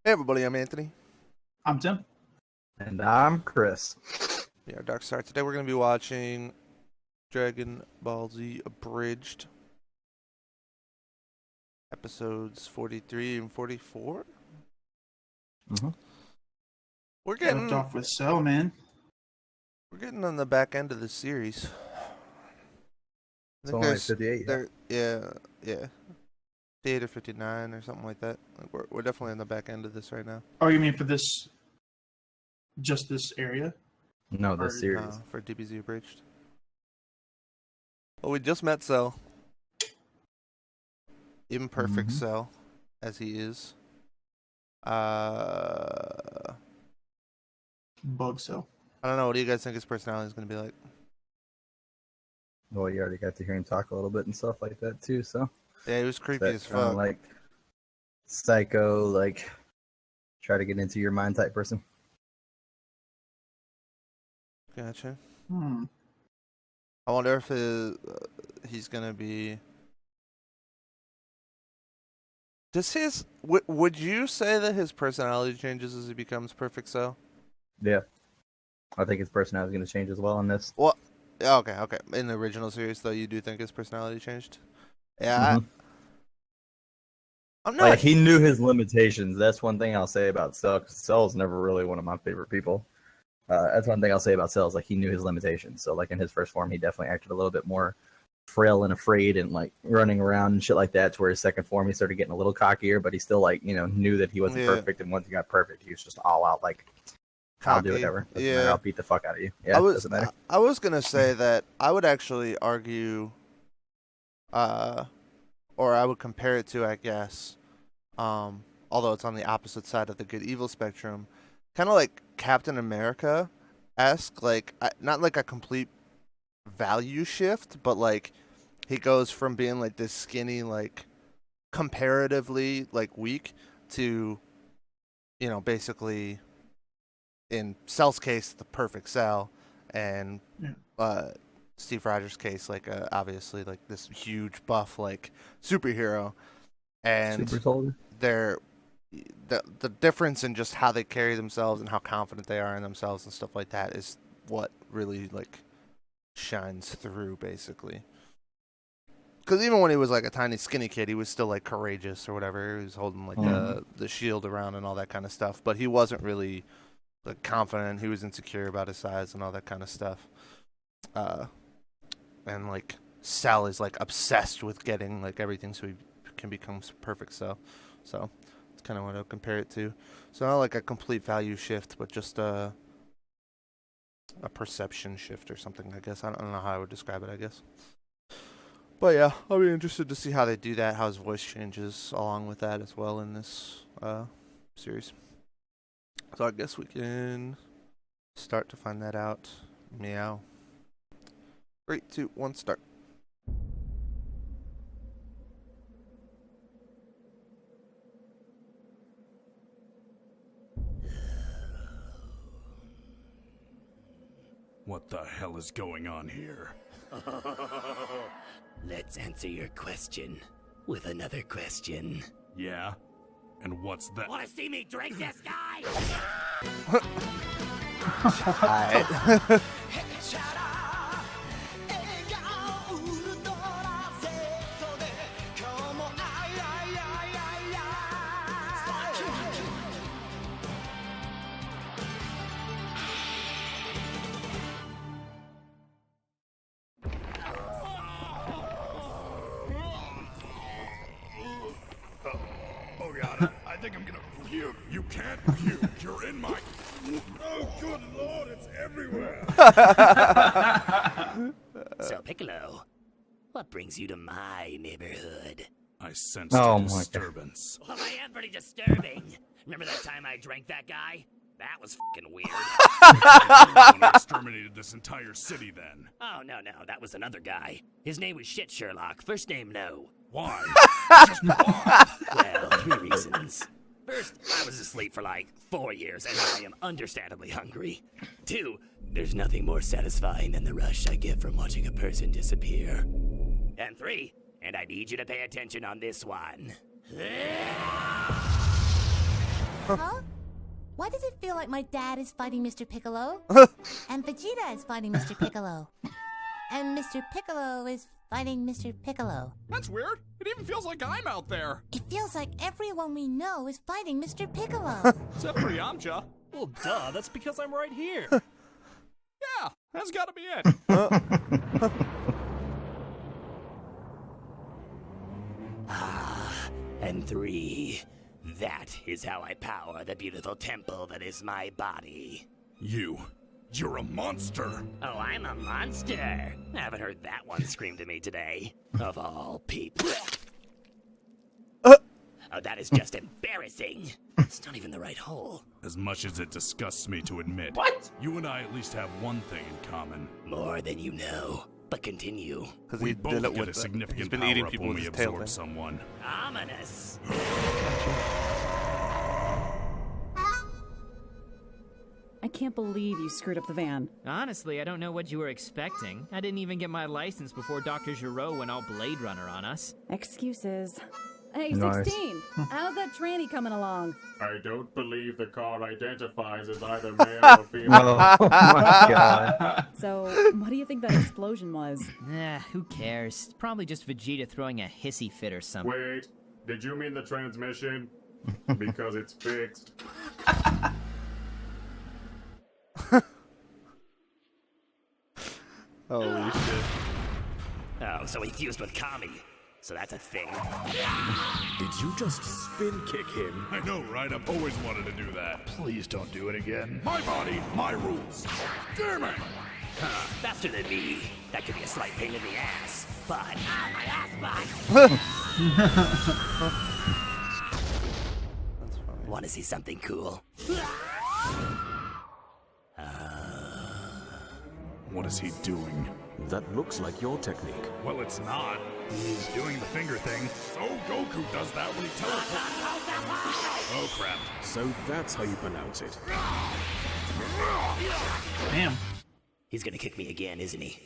Hey everybody, I'm Anthony. I'm Tim. And I'm Chris. We are DarkStar. Today we're going to be watching Dragon Ball Z Abridged. Episodes 43 and 44. Mm-hmm. We're Left getting off with Cell, man. we're getting on the back end of the series. I It's think only there's 58. yeah. 58 or 59 or something like that. Like we're definitely on the back end of this right now. Oh, you mean for this, just this area? No, the Or- series. For DBZ Abridged. Well, we just met Cell. Imperfect Mhm. Cell, as he is. Bug Cell. I don't know. What do you guys think his personality is going to be like? Well, you already got to hear him talk a little bit and stuff like that too. So Yeah, he was creepy that as kind of fuck. like psycho, like try to get into your mind type person. Gotcha. Hmm. I wonder if he's going to be. Would you say that his personality changes as he becomes Perfect Cell? Yeah, I think his personality is going to change as well in this. Well, okay. In the original series, though, you do think his personality changed? Yeah, Mhm. I'm not. Like he knew his limitations. That's one thing I'll say about Cell. 'Cause Cell's never really one of my favorite people. That's one thing I'll say about Cell is like he knew his limitations. So like in his first form, he definitely acted a little bit more frail and afraid and like running around and shit like that. To where his second form, he started getting a little cockier, but he still like knew that he wasn't Yeah. perfect. And once he got perfect, he was just all out like I'll do Cocky. whatever. Doesn't Yeah. matter. I'll beat the fuck out of you. Yeah, doesn't matter. I was gonna say that I would actually argue, or I would compare it to, I guess, although it's on the opposite side of the good evil spectrum, kind of like Captain America-esque, like not like a complete value shift, but like he goes from being like this skinny, like comparatively like weak to, basically in Cell's case, the perfect Cell, and Yeah. Steve Rogers' case, like obviously like this huge buff like superhero, and Super soldier. they're the difference in just how they carry themselves and how confident they are in themselves and stuff like that is what really like shines through basically. Because even when he was like a tiny skinny kid, he was still like courageous or whatever. He was holding like the shield around and all that kind of stuff, but he wasn't really like confident. He was insecure about his size and all that kind of stuff. And like Cell is like obsessed with getting like everything so he can become perfect Cell. So it's kind of what I'll compare it to. So not like a complete value shift, but just a perception shift or something. I guess I don't know how I would describe it. I guess. But yeah, I'll be interested to see how they do that. How his voice changes along with that as well in this series. So I guess we can start to find that out. Meow. 3, 2, 1, start. What the hell is going on here? Let's answer your question with another question. Yeah? And what's that? Wanna see me drink this guy? Alright. Oh god, I think I'm gonna puke. You can't puke. You're in my... Oh good lord, it's everywhere. So, Piccolo, what brings you to my neighborhood? I sensed Oh a my God. disturbance. Well, I am pretty disturbing. Remember that time I drank that guy? That was fucking weird. Someone exterminated this entire city then. Oh, no, that was another guy. His name was Shit Sherlock. First name, no. Why? Just why? Well, 3 reasons. First, I was asleep for like 4 years, and I am understandably hungry. 2, there's nothing more satisfying than the rush I get from watching a person disappear. And 3, and I need you to pay attention on this one. Huh? Why does it feel like my dad is fighting Mr. Piccolo? And Vegeta is fighting Mr. Piccolo? And Mr. Piccolo is fighting Mr. Piccolo? That's weird. It even feels like I'm out there. It feels like everyone we know is fighting Mr. Piccolo. Except for Yamcha. Well, duh, that's because I'm right here. Yeah, that's gotta be it. And 3. That is how I power the beautiful temple that is my body. You're a monster. Oh, I'm a monster. I haven't heard that one scream to me today. Of all people. Oh, that is just embarrassing. It's not even the right hole. As much as it disgusts me to admit, you and I at least have one thing in common. More than you know. But continue. Because We he both did it get with a significant he's been power eating up people when with we his tail absorb thing. someone. Ominous. I can't believe you screwed up the van. Honestly, I don't know what you were expecting. I didn't even get my license before Dr. Giro went all Blade Runner on us. Excuses. Hey, Nice. 16. How's that tranny coming along? I don't believe the car identifies as either male or female. Oh my god. So, what do you think that explosion was? Who cares? Probably just Vegeta throwing a hissy fit or something. Wait, did you mean the transmission? Because it's fixed. Holy shit. Oh, so he fused with Kami. So that's a thing. Did you just spin kick him? I know, right? I've always wanted to do that. Please don't do it again. My body, my rules. Damn it! Faster than me. That could be a slight pain in the ass. But, my ass butt. That's funny. Want to see something cool? What is he doing? That looks like your technique. Well, it's not. He's doing the finger thing. So Goku does that when he teleports. Oh crap. So that's how you pronounce it. Damn. He's gonna kick me again, isn't he?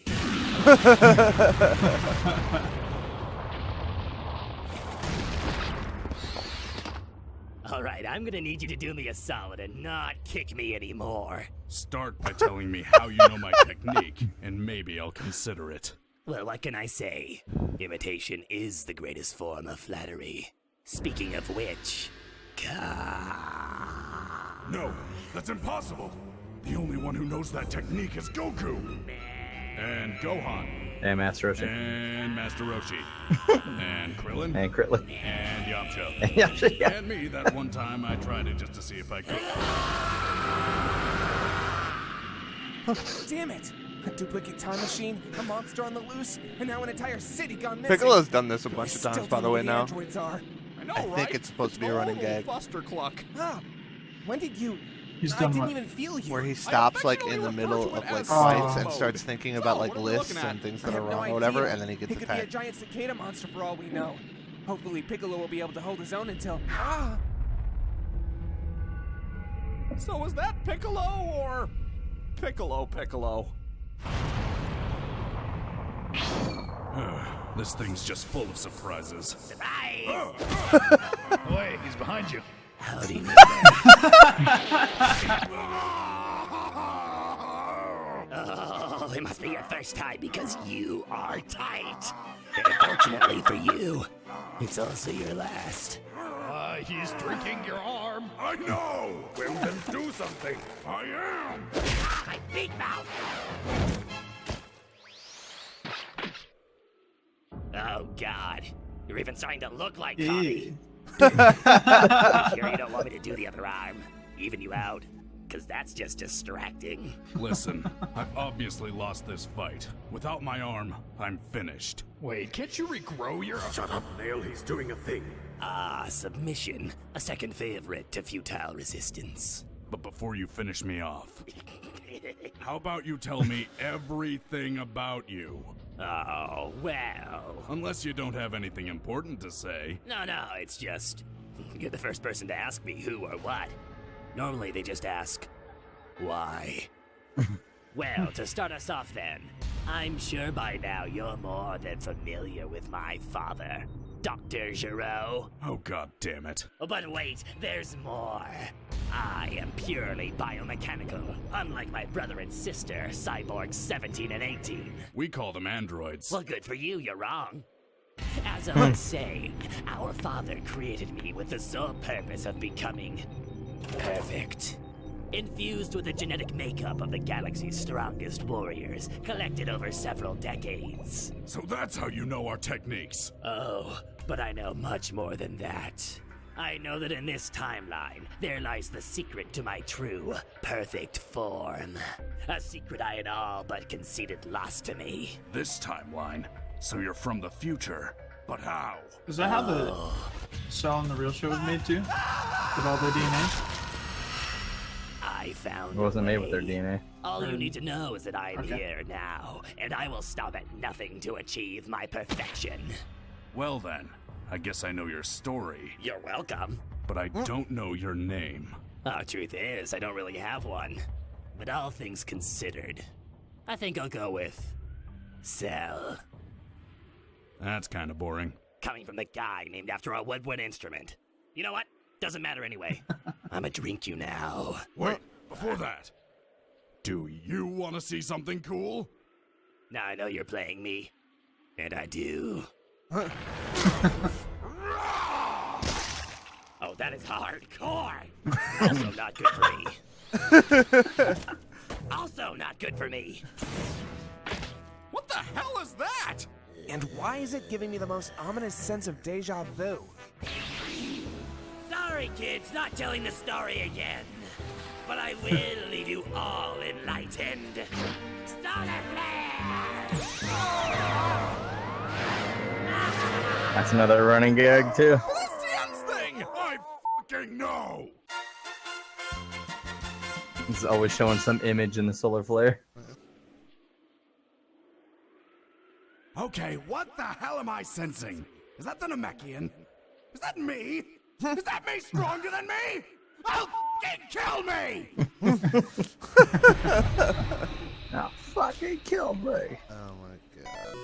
Alright, I'm gonna need you to do me a solid and not kick me anymore. Start by telling me how you know my technique, and maybe I'll consider it. Well, what can I say? Imitation is the greatest form of flattery. Speaking of which, No, that's impossible. The only one who knows that technique is Goku. And Gohan. And Master Roshi. And Master Roshi. And Krillin. And Krillin. And Yamcha. And Yamcha, yeah. And me that one time I tried it just to see if I could. Damn it! A duplicate time machine, a monster on the loose, and now an entire city gone missing. Piccolo's done this a But I bunch of still times, don't by the know way, who now. androids are. I know, I right? think it's supposed to be a running Total gag. Buster cluck. Ah, when did you? He's I done didn't what? even feel you. Where he stops like in the middle of like fights and mode. starts thinking about like lists and things I that are have no wrong or whatever, idea. and then he gets He could be a attacked. giant cicada monster for all we know. Hopefully Piccolo will be able to hold his own until... Ah! So was that Piccolo or Piccolo? This thing's just full of surprises. surprise! Wait, he's behind you. Howdy, Oh, it must be your first time because you are tight. And fortunately for you, it's also your last. He's drinking your arm. I know! Well, then do something. I am! My big mouth! Oh, God. You're even starting to look like Tommy. Sure you don't want me to do the other arm? Even you out? Because that's just distracting. Listen, I've obviously lost this fight. Without my arm, I'm finished. Wait, can't you regrow your... Shut up, Nail. He's doing a thing. Ah, submission. A second favorite to futile resistance. But before you finish me off, how about you tell me everything about you? Oh, well. Unless you don't have anything important to say. No, it's just... You're the first person to ask me who or what. Normally they just ask, why? Well, to start us off then, I'm sure by now you're more than familiar with my father, Dr. Giro. Oh, god damn it. Oh, but wait, there's more. I am purely biomechanical, unlike my brother and sister, Cyborgs 17 and 18. We call them androids. Well, good for you, you're wrong. As I was saying, our father created me with the sole purpose of becoming perfect. Infused with the genetic makeup of the galaxy's strongest warriors, collected over several decades. So that's how you know our techniques. Oh, but I know much more than that. I know that in this timeline, there lies the secret to my true, perfect form. A secret I had all but conceded lost to me. This timeline? So you're from the future. But how? Is that how the cell in the real show was made too? With all the DNA? I found It wasn't a made way. with their DNA. All you need to know is that I am here now, and I will stop at nothing to achieve my perfection. Well then, I guess I know your story. You're welcome. But I don't know your name. Truth is, I don't really have one. But all things considered, I think I'll go with Cell. That's kind of boring. Coming from the guy named after a woodwind instrument. You know what? Doesn't matter anyway. I'ma drink you now. Wait, before that, do you want to see something cool? Now I know you're playing me. And I do. Oh, that is hardcore. Also not good for me. Also not good for me. What the hell is that? And why is it giving me the most ominous sense of deja vu? Sorry, kids, not telling the story again. But I will leave you all enlightened. Solar flare! That's another running gag too. What's the end thing? I fucking know. He's always showing some image in the solar flare. Okay, what the hell am I sensing? Is that the Namekian? Is that me? Is that me stronger than me? I'll fucking kill me! Oh, fucking kill me. Oh my god.